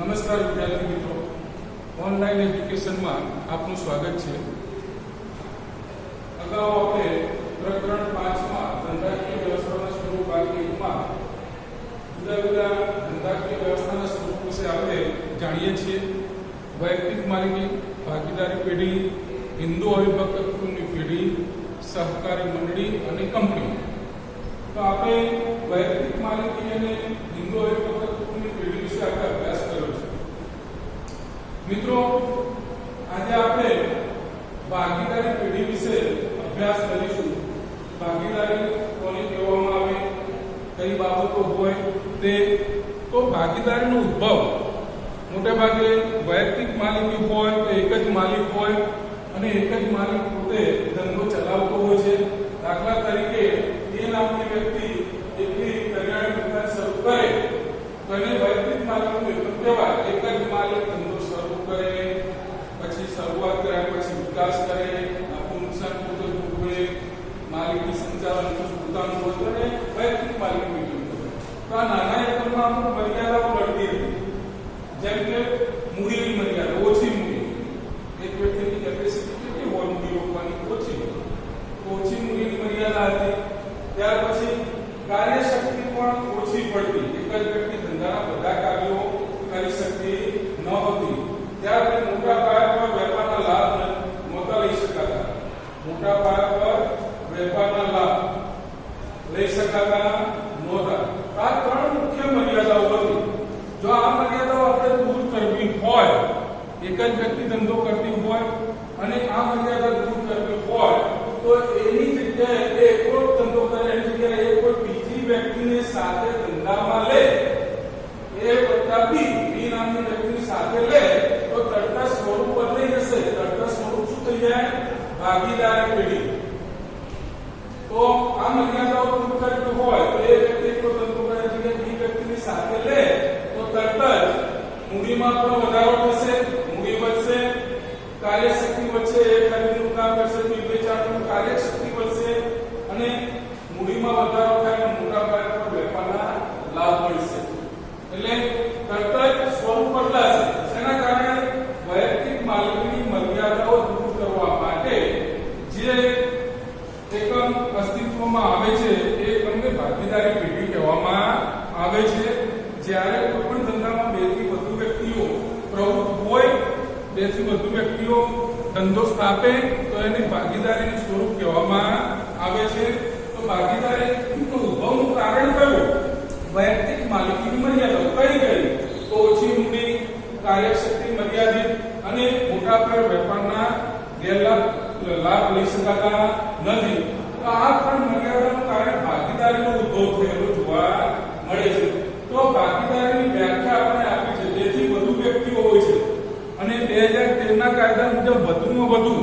નમસ્કાર વિદ્યાર્થી મિત્રો, ઓનલાઈન એજ્યુકેશનમાં આપનું સ્વાગત છે. અગાઉ આપણે પ્રકરણ 5માં ધંધાકીય વ્યવસ્થાના સ્વરૂપ ભાગ 1માં જુદા જુદા ધંધાકીય વ્યવસ્થાના સ્વરૂપ વિશે આપણે જાણીએ છીએ. વૈયક્તિક માલિકી, ભાગીદારી પેઢી, હિન્દુ અવિભક્તની પેઢી, સહકારી મંડળી અને કંપની. તો આપણે વૈયક્તિક માલિકી અને હિન્દુ અવિભક્તની પેઢી વિશે આપણે અભ્યાસ કર્યો છે. મિત્રો, આજે આપણે ભાગીદારી પેઢી વિશે અભ્યાસ કરીશું. ભાગીદારી કોને કહેવામાં આવે, કઈ બાબતો હોય તે. તો ભાગીદારીનો ઉદ્ભવ મોટે ભાગે વૈયક્તિક માલિકી હોય તો એક જ માલિક હોય અને એક જ માલિક પોતે ધંધો ચલાવતો હોય છે. દાખલા તરીકે એ નામની વ્યક્તિ એકલી કરિયાણાની દુકાન શરૂ કરે તો એને વૈયક્તિક માલિકીનું એકમ કહેવાય. એક જ માલિક ધંધો શરૂ કરે, પછી શરૂઆત કર્યા પછી વિકાસ કરે, આખું નુકસાન પોતે ભોગવે, માલિકી સંચાલન પોતાનું હોય અને વૈયક્તિક માલિકીનું એકમ કહેવાય. તો આ નાના એકમમાં અમુક મર્યાદાઓ લડતી હતી. જેમ કે મૂડીની મર્યાદા, ઓછી મૂડી. એક વ્યક્તિની કેપેસિટી કેટલી હોય મૂડી રોકવાની? ઓછી મૂડીની મર્યાદા હતી. ત્યાર પછી કાર્યશક્તિ પણ ઓછી પડતી. એક જ વ્યક્તિ ધંધાના બધા કાર્યો કરી શકતી ન હતી. ત્યાર પછી મોટા પાયા પર વેપારના લાભ નહોતા લઈ શકાતા. મોટા પાયા પર વેપારના લાભ લઈ શકાતા નહોતા. આ ત્રણ મુખ્ય મર્યાદાઓ હતી. જો આ મર્યાદાઓ આપણે દૂર કરવી હોય, એક જ વ્યક્તિ ધંધો કરતી હોય અને આ મર્યાદા દૂર કરવી હોય તો એની જગ્યાએ એકલો ધંધો કરે, એની જગ્યાએ એ કોઈ બીજી વ્યક્તિને સાથે ધંધામાં લે, એ વત્તા બી નામની વ્યક્તિની સાથે લે તો તરત સ્વરૂપ બદલાઈ જશે. તરત સ્વરૂપ શું થઈ જાય? ભાગીદારી પેઢી. તો આ મર્યાદાઓ દૂર કરવી હોય તો એ વ્યક્તિ એકલો ધંધો કરે, જગ્યાએ બી વ્યક્તિની સાથે લે તો તરત જ મૂડીમાં પણ વધારો થશે, મૂડી વધશે, કાર્યશક્તિ વધશે, એક ખરીદનું કામ કરશે, બી વેચાણનું કાર્યશક્તિ વધશે અને મૂડીમાં વધારો થાય અને મોટા પાયા પર વેપારના લાભ મળશે. એટલે તરત જ સ્વરૂપ બદલાશે. જેના કારણે વૈયક્તિક માલિકીની મર્યાદાઓ દૂર કરવા માટે જે એકમ અસ્તિત્વમાં આવે છે એ એકમને ભાગીદારી પેઢી કહેવામાં આવે છે. જ્યારે કોઈ પણ ધંધામાં બે થી વધુ વ્યક્તિઓ પ્રવૃત્ત હોય, બે થી વધુ વ્યક્તિઓ ધંધો સ્થાપે તો એને ભાગીદારીનું સ્વરૂપ કહેવામાં આવે છે. તો ભાગીદારીનો ઉદ્ભવનું કારણ કયું? વૈયક્તિક માલિકીની મર્યાદા કઈ કઈ? તો ઓછી મૂડી, કાર્યશક્તિ મર્યાદિત અને મોટા પાયે વેપારના લાભ લઈ શકાતા નથી. તો આ ત્રણ મર્યાદાનું કારણે ભાગીદારીનો ઉદ્ભવ થયેલો જોવા મળે છે. તો ભાગીદારીની વ્યાખ્યા આપણે આપી છે. બે થી વધુ વ્યક્તિઓ હોય છે અને 2013 ના કાયદા મુજબ વધુમાં વધુ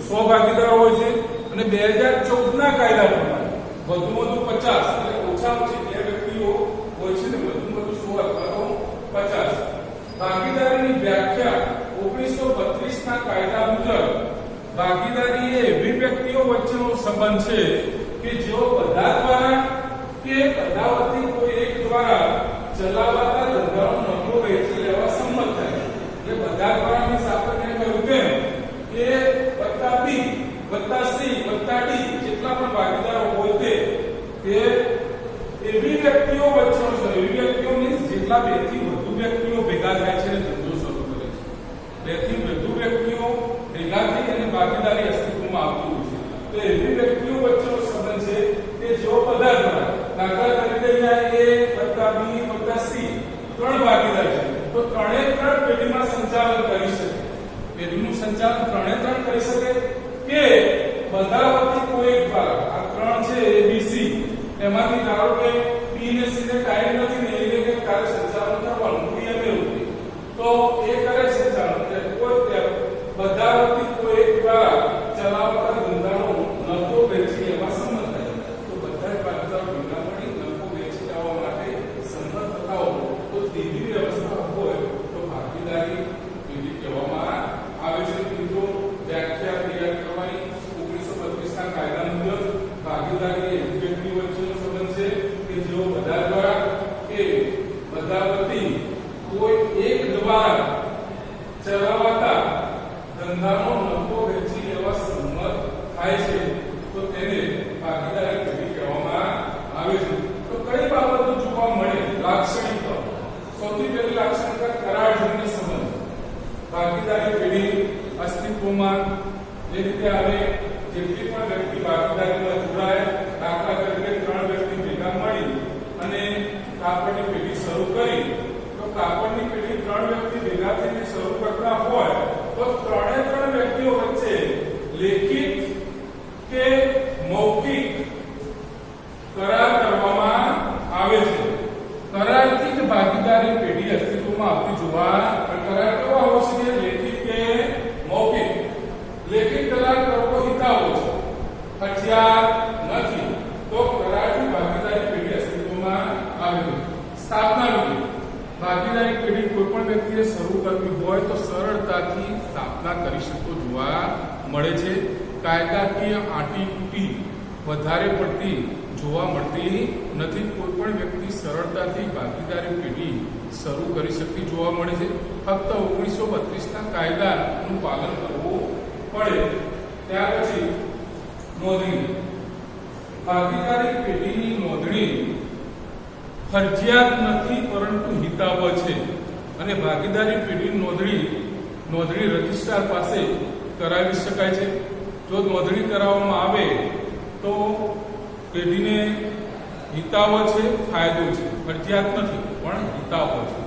100 ભાગીદારો હોય છે અને 2014 ના કાયદા પ્રમાણે વધુમાં વધુ 50, એટલે ઓછામાં ઓછી 2 વ્યક્તિઓ હોય છે ને વધુમાં વધુ 100 અથવા 50. ભાગીદારીની વ્યાખ્યા 1932 ના કાયદા મુજબ ભાગીદારી એ એવી વ્યક્તિઓ વચ્ચેનો સંબંધ છે કે જેઓ બધા દ્વારા કે બધા વતી કોઈ એક દ્વારા ચલાવાતા ધંધાનો નફો વહેંચી લેવા સંમત થાય. એટલે બધા દ્વારાની સાથે કહ્યું તેમ એ વત્તા બી વત્તા સી વત્તા ડી જેટલા પણ ભાગીદારો હોય તે એવી વ્યક્તિઓ વચ્ચેનો છે. એવી વ્યક્તિઓ મીન્સ જેટલા બે થી વધુ વ્યક્તિઓ ભેગા થાય છે અને ધંધો શરૂ કરે છે. બે થી વધુ વ્યક્તિઓ ભેગા થઈ અને ભાગીદારી અસ્તિત્વમાં આવતી હોય છે. તો એવી વ્યક્તિઓ વચ્ચેનો સંબંધ છે કે જેઓ બધા દ્વારા, દાખલા તરીકે અહીંયા એ વત્તા બી વત્તા સી ત્રણ ભાગીદાર છે તો ત્રણે ત્રણ પેઢીમાં સંચાલન કરી શકે. પેઢીનું સંચાલન ત્રણે ત્રણ કરી શકે કે બધા વતી કોઈ એક દ્વારા. આ ત્રણ છે એ બી સી, એમાંથી ધારો કે બી ને સી ને ટાઈમ નથી ને એને કે કાર્ય સંચાલન કરવાનું બી એમ એવું તો એ કરે સંચાલન. એટલે કોઈ બધા વતી કોઈ એક દ્વારા ચલાવતા ધંધાનો નફો વેચી લેવા સંમત થાય. તો બધા જ ભાગીદારો ભેગા મળી નફો વેચી લેવા માટે સંમત થતા હોય તો તેવી વ્યવસ્થા હોય તો ભાગીદારી પેઢી કહેવામાં આવે છે. મિત્રો, વ્યાખ્યા તૈયાર કરવાની 1932 ના કાયદા મુજબ ભાગીદારી એ વ્યક્તિ વચ્ચેનો સંબંધ છે કે જેઓ બધા દ્વારા કે બધા દ્વારા ચલાવાતા ધંધાનો નફો વેચી લેવા સંમત થાય છે તો તેને ભાગીદારી પેઢી કહેવામાં આવે છે. તો કઈ બાબતો જોવા મળે? લાક્ષણિકતા. સૌથી પહેલી લાક્ષણિકતા કરારજન્ય સંબંધ. ભાગીદારી પેઢી અસ્તિત્વમાં જે રીતે આવે જેટલી પણ વ્યક્તિ ભાગીદારીમાં જોડાય, દાખલા તરીકે 3 વ્યક્તિ ભેગા મળી અને કાપડની પેઢી શરૂ કરી, તો કાપડની પેઢી 3 વ્યક્તિ ભેગા થઈને શરૂ કરતા હોય તો 3 વ્યક્તિઓ વચ્ચે લેખિત કે મૌખિક કરાર કરવામાં આવે છે. કરારથી જ ભાગીદારી પેઢી અસ્તિત્વમાં આવતી જોવા. કરાર કેવા હોય છે? લેખિત કે મૌખિક. લેખિત કરાર કરવો હિતાવો છે, ફરજિયાત નથી. તો કરારથી ભાગીદારી પેઢી અસ્તિત્વમાં આવે છે. સ્થાપના વિધિ. ભાગીદારી પેઢી કોઈ પણ વ્યક્તિએ શરૂ કરવી હોય તો સરળતાથી સ્થાપના કરી શકતો જોવા મળે છે. કાયદાકીય આંટીઘૂંટી વધારે પડતી જોવા મળતી નથી. કોઈ પણ વ્યક્તિ સરળતાથી ભાગીદારી પેઢી શરૂ કરી શકતી જોવા મળે છે. ફક્ત 1932ના કાયદાનું પાલન કરવું પડે. ત્યાર પછી નોંધણી. ભાગીદારી પેઢીની નોંધણી ફરજિયાત નથી પરંતુ હિતાવહ છે અને ભાગીદારી પેઢીની નોંધણી રજિસ્ટ્રાર પાસે કરાવી શકાય છે. જો નોંધણી કરાવવામાં આવે તો પેઢીને હિતાવહ છે, ફાયદો છે. ફરજિયાત નથી પણ હિતાવહ છે.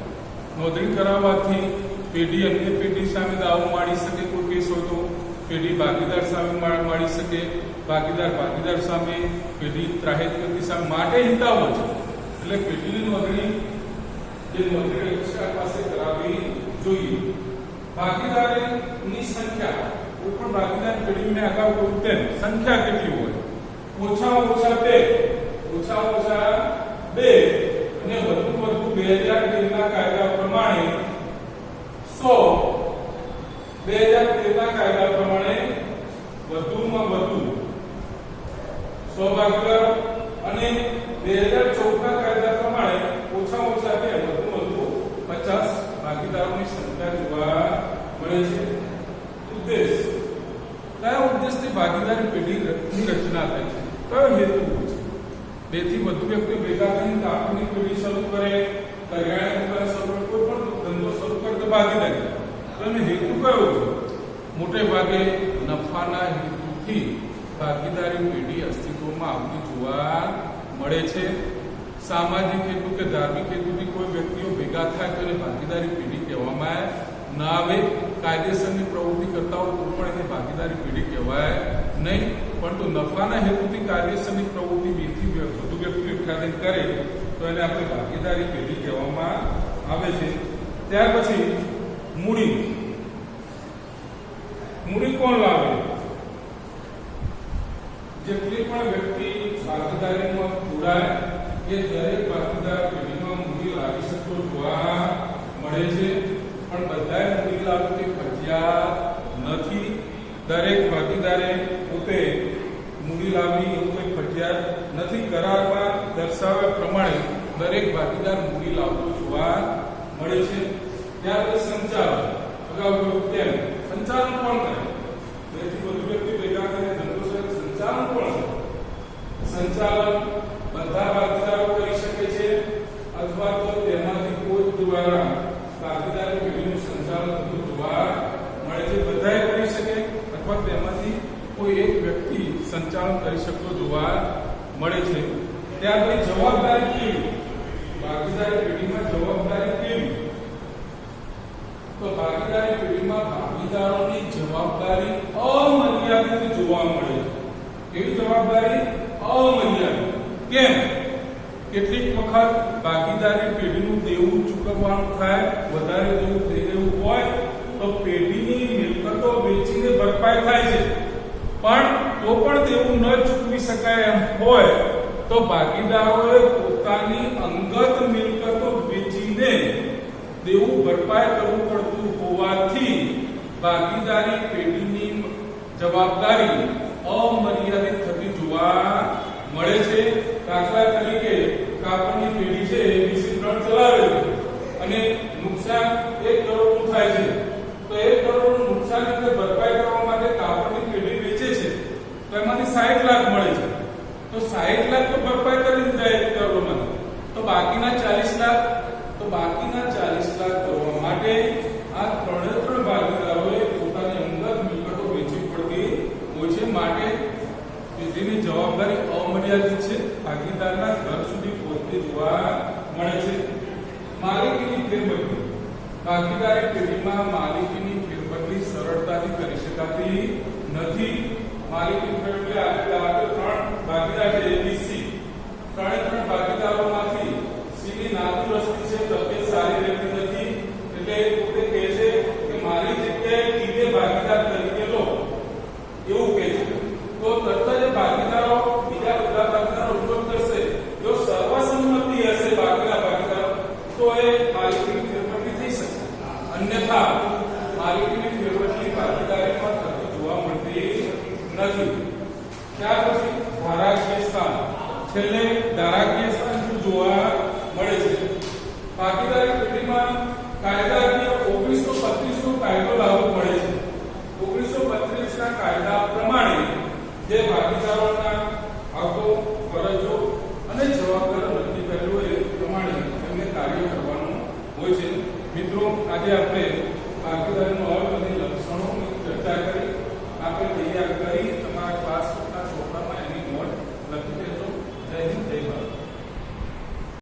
નોંધણી કરાવવાથી પેઢી અન્ય પેઢી સામે દાવો માંડી શકે. કોઈ કેસ હોય તો પેઢી ભાગીદાર સામે માંડી શકે, ભાગીદાર સામે, પેઢી ત્રાહિત વ્યક્તિ સામે. માટે હિતાવહ છે. એટલે પેઢીની નોંધણી રજિસ્ટ્રાર પાસે કરાવવી જોઈએ. ભાગીદારની સંખ્યા. કોઈ પણ ભાગીદાર પેઢી મેં અગાઉ કહ્યું તેમ સંખ્યા કેટલી હોય? ઓછામાં ઓછા 2 અને વધુ 2013ના કાયદા પ્રમાણે 100. 2013ના કાયદા પ્રમાણે વધુમાં વધુ 100 ભાગીદાર અને 2014ના કાયદા પ્રમાણે ઓછામાં ઓછા 2, વધુમાં વધુ 50 ભાગીદારોની સંખ્યા જોવા મળે છે. ઉદ્દેશ. કયા ઉદ્દેશથી ભાગીદારી પેઢીની રચના થાય છે? કયો હેતુ છે? 2 થી વધુ વ્યક્તિઓ ભેગા થઈને કાપડની પેઢી શરૂ કરે, કરિયાણાની દુકાન શરૂ કરે, કોઈ પણ ધંધો શરૂ કરે તો ભાગીદારી. તો એનો હેતુ કયો છે? મોટે ભાગે નફાના હેતુથી ભાગીદારી પેઢી અસ્તિત્વમાં આવતી જોવા મળે છે. સામાજિક હેતુ કે ધાર્મિક હેતુથી કોઈ વ્યક્તિઓ ભેગા થાય તો એને ભાગીદારી પેઢી કહેવામાં ના આવે. કાયદેસરની પ્રવૃત્તિ કરતા હોય તો પણ એને ભાગીદારી પેઢી કહેવાય નહીં. પરંતુ નફાના હેતુથી કાયદેસરની પ્રવૃત્તિ 2 થી વધુ વ્યક્તિઓ એકઠા થઈને કરે તો એને આપણે ભાગીદારી પેઢી કહેવામાં આવે છે. ત્યાર પછી મૂડી. મૂડી કોણ લાવે? જેટલી પણ વ્યક્તિ ભાગીદારીમાં જોડાય એ દરેક ભાગીદાર પેઢીમાં મૂડી લાવી શકતો જોવા મળે છે. પણ બધાએ મૂડી લાવવી ફરજિયાત નથી. દરેક ભાગીદારે પોતે મૂડી લાવવી એવું કોઈ ફરજિયાત નથી. કરારમાં દર્શાવ્યા પ્રમાણે દરેક ભાગીદાર મૂડી લાવતો જોવા મળે છે. ત્યાર પછી સંચાલન. અગાઉ કહ્યું તેમ સંચાલન કોણ કરે? 2 થી વધુ વ્યક્તિ ભેગા થઈને ધંધો શરૂ. સંચાલન કોણ કરે? સંચાલન બધા ભાગીદારો કરી શકે છે અથવા તો તેમાંથી કોઈ દ્વારા ભાગીદારી પેઢીનું સંચાલન થતું જોવા મળે છે. બધાએ કરી શકે અથવા તેમાંથી કોઈ એક વ્યક્તિ સંચાલન કરી શકતો જોવા મળે છે. ત્યાર પછી જવાબદારી કેવી? ભાગીદારી પેઢીમાં જવાબદારી કેવી? તો ભાગીદારી પેઢીમાં ભાગીદારોની જવાબદારી અમર્યાદિત જોવા મળે છે. કેવી જવાબદારી? અમર્યાદિત. કેમ? કેટલીક વખત ભાગીદારી પેઢીનું દેવું ચૂકવવાનું થાય, વધારે દેવું થઈ ગયું હોય તો પેઢીની મિલકતો વેચીને ભરપાઈ થાય છે. પણ તો પણ દેવું ન ચૂકવી શકાય એમ હોય તો ભાગીદારોએ પોતાની અંગત મિલકતો વેચીને દેવું ભરપાઈ કરવું પડતું હોવાથી ભાગીદારી પેઢીની જવાબદારી અમર્યાદિત થતી જોવા મળે છે. દાખલા તરીકે કાપડની પેઢી છે ABC 3 ચલાવે અને નુકસાન 1 કરોડ તો 60 લાખ તો ભરપાઈ કરી દીધા એક કરોડમાં, તો બાકીના 40 લાખ કરવા માટે આ ત્રણ ભાગીદારોએ પોતાની અંગત મિલકતો વેચવી પડતી હોય છે, માટે તેની જવાબદારી અમર્યાદિત છે, ભાગીદારના ઘર સુધી પહોંચતી જોવા મળે છે. માલિકીની ફેરબદલી. ભાગીદારી પેઢીમાં માલિકીની ફેરબદલી સરળતાથી કરી શકાતી નથી. માલિકી ફેરબદલી આપણે ત્રણ ભાગીદાર છે એબીસી, ત્રણ ભાગીદારોમાંથી સી ની નાની વસ્તી છે, તબિયત સારી રહેતી નથી, એટલે પોતે કહે છે કે મારી જગ્યાએ ટીને ભાગીદાર તરીકે લો, એવું કહે છે. તો તરત જ ભાગીદારો બીજા બધા ભાગીદારો ઉપયોગ કરશે. જો સર્વસંમતિ હશે બાકીના ભાગીદારો, તો એ માલિકીની ફેરબદલી થઈ શકે. અન્યથા માલિકીની ફેરબદલી ભાગીદારીમાં થતી જોવા મળતી નથી. ત્યાર પછી ધારાકીય સ્થાન. છેલ્લે ધારાકીય સ્થાન જોવા મળે છે. ભાગીદારી પેઢીમાં કાયદાકીય 1935 નો કાયદો લાગુ પડે છે. 1935 ના કાયદા પ્રમાણે જે ભાગીદારોના હકો, ફરજો અને જવાબદારીઓ નક્કી કરેલું હોય એ પ્રમાણે એમને કાર્ય કરવાનું હોય છે. મિત્રો, આજે આપણે ભાગીદારીનો